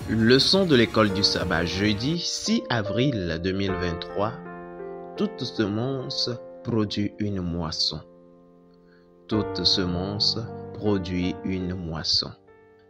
Leçon de l'école du sabbat, jeudi 6 avril 2023. Toute semence produit une moisson. Toute semence produit une moisson.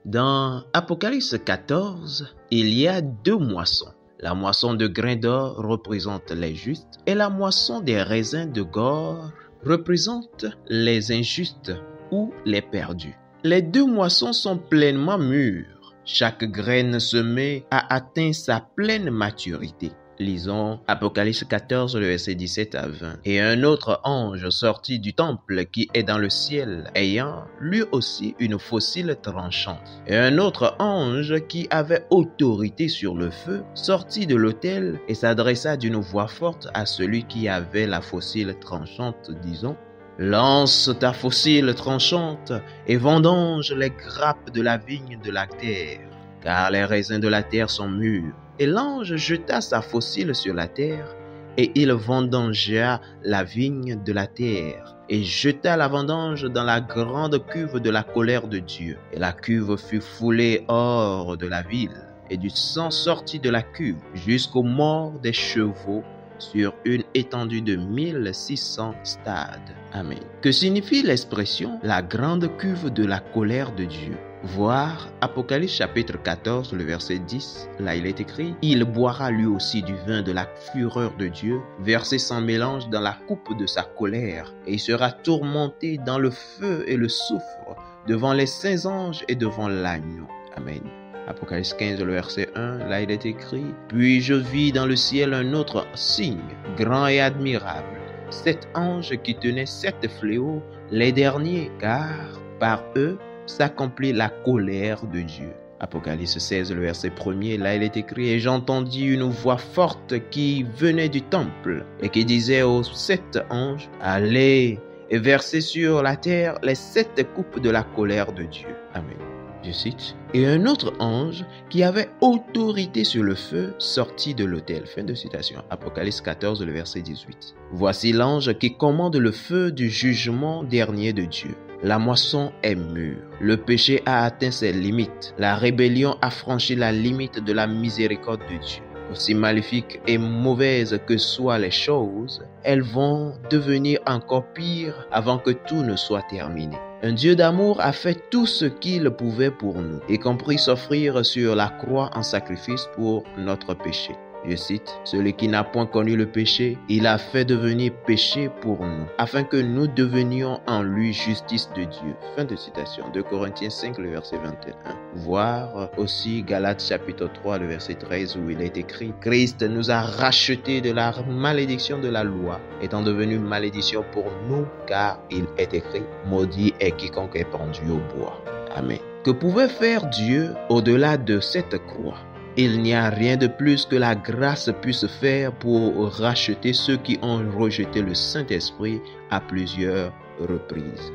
Dans Apocalypse 14, il y a deux moissons. La moisson de grains d'or représente les justes et la moisson des raisins de gore représente les injustes ou les perdus. Les deux moissons sont pleinement mûres. Chaque graine semée a atteint sa pleine maturité. Lisons Apocalypse 14, le verset 17 à 20. Et un autre ange sortit du temple qui est dans le ciel, ayant lui aussi une faucille tranchante. Et un autre ange qui avait autorité sur le feu sortit de l'autel et s'adressa d'une voix forte à celui qui avait la faucille tranchante, disant: Lance ta faucille tranchante et vendange les grappes de la vigne de la terre, car les raisins de la terre sont mûrs. Et l'ange jeta sa faucille sur la terre, et il vendangea la vigne de la terre, et jeta la vendange dans la grande cuve de la colère de Dieu. Et la cuve fut foulée hors de la ville, et du sang sortit de la cuve jusqu'aux morts des chevaux, sur une étendue de 1600 stades. Amen. Que signifie l'expression « la grande cuve de la colère de Dieu » ? Voir Apocalypse chapitre 14, le verset 10, là il est écrit « Il boira lui aussi du vin de la fureur de Dieu, versé sans mélange dans la coupe de sa colère, et il sera tourmenté dans le feu et le soufre, devant les saints anges et devant l'agneau. » Amen. Apocalypse 15, le verset 1, là il est écrit « Puis je vis dans le ciel un autre signe, grand et admirable, 7 anges qui tenaient 7 fléaux, les derniers, car par eux s'accomplit la colère de Dieu. » Apocalypse 16, le verset 1, là il est écrit « Et j'entendis une voix forte qui venait du temple, et qui disait aux 7 anges, allez et versez sur la terre les 7 coupes de la colère de Dieu. » Amen. Je cite, « Et un autre ange qui avait autorité sur le feu sortit de l'autel. » Fin de citation. Apocalypse 14, le verset 18. Voici l'ange qui commande le feu du jugement dernier de Dieu. La moisson est mûre. Le péché a atteint ses limites. La rébellion a franchi la limite de la miséricorde de Dieu. Aussi maléfiques et mauvaises que soient les choses, elles vont devenir encore pires avant que tout ne soit terminé. Un Dieu d'amour a fait tout ce qu'il pouvait pour nous, y compris s'offrir sur la croix en sacrifice pour notre péché. Je cite, « Celui qui n'a point connu le péché, il a fait devenir péché pour nous, afin que nous devenions en lui justice de Dieu. » Fin de citation. 2 Corinthiens 5, le verset 21. Voir aussi Galates chapitre 3, le verset 13, où il est écrit « Christ nous a rachetés de la malédiction de la loi, étant devenu malédiction pour nous, car il est écrit « Maudit est quiconque est pendu au bois. » Amen. Que pouvait faire Dieu au-delà de cette croix? Il n'y a rien de plus que la grâce puisse faire pour racheter ceux qui ont rejeté le Saint-Esprit à plusieurs reprises.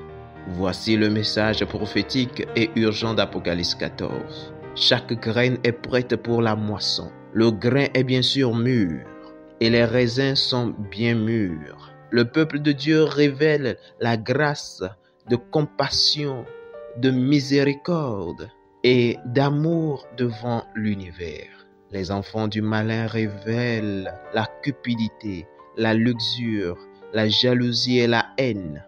Voici le message prophétique et urgent d'Apocalypse 14. Chaque graine est prête pour la moisson. Le grain est bien sûr mûr et les raisins sont bien mûrs. Le peuple de Dieu révèle la grâce de compassion, de miséricorde et d'amour devant l'univers. Les enfants du malin révèlent la cupidité, la luxure, la jalousie et la haine.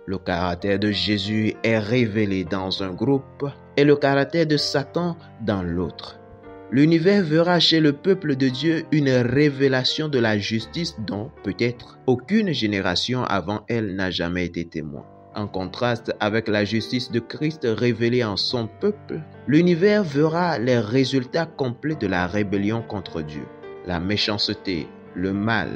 Le caractère de Jésus est révélé dans un groupe et le caractère de Satan dans l'autre. L'univers verra chez le peuple de Dieu une révélation de la justice dont, peut-être, aucune génération avant elle n'a jamais été témoin. En contraste avec la justice de Christ révélée en son peuple, l'univers verra les résultats complets de la rébellion contre Dieu. La méchanceté, le mal,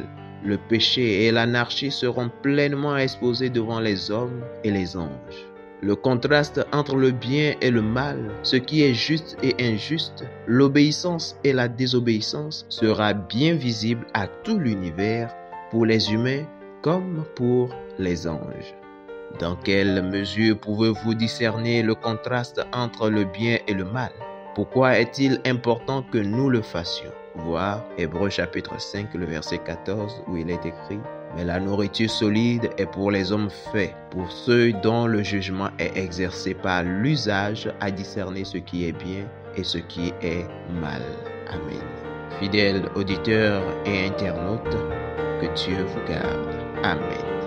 le péché et l'anarchie seront pleinement exposés devant les hommes et les anges. Le contraste entre le bien et le mal, ce qui est juste et injuste, l'obéissance et la désobéissance sera bien visible à tout l'univers, pour les humains comme pour les anges. Dans quelle mesure pouvez-vous discerner le contraste entre le bien et le mal? Pourquoi est-il important que nous le fassions? Voir Hébreux chapitre 5, le verset 14, où il est écrit « Mais la nourriture solide est pour les hommes faits, pour ceux dont le jugement est exercé par l'usage à discerner ce qui est bien et ce qui est mal. Amen. Fidèles auditeurs et internautes, que Dieu vous garde. Amen.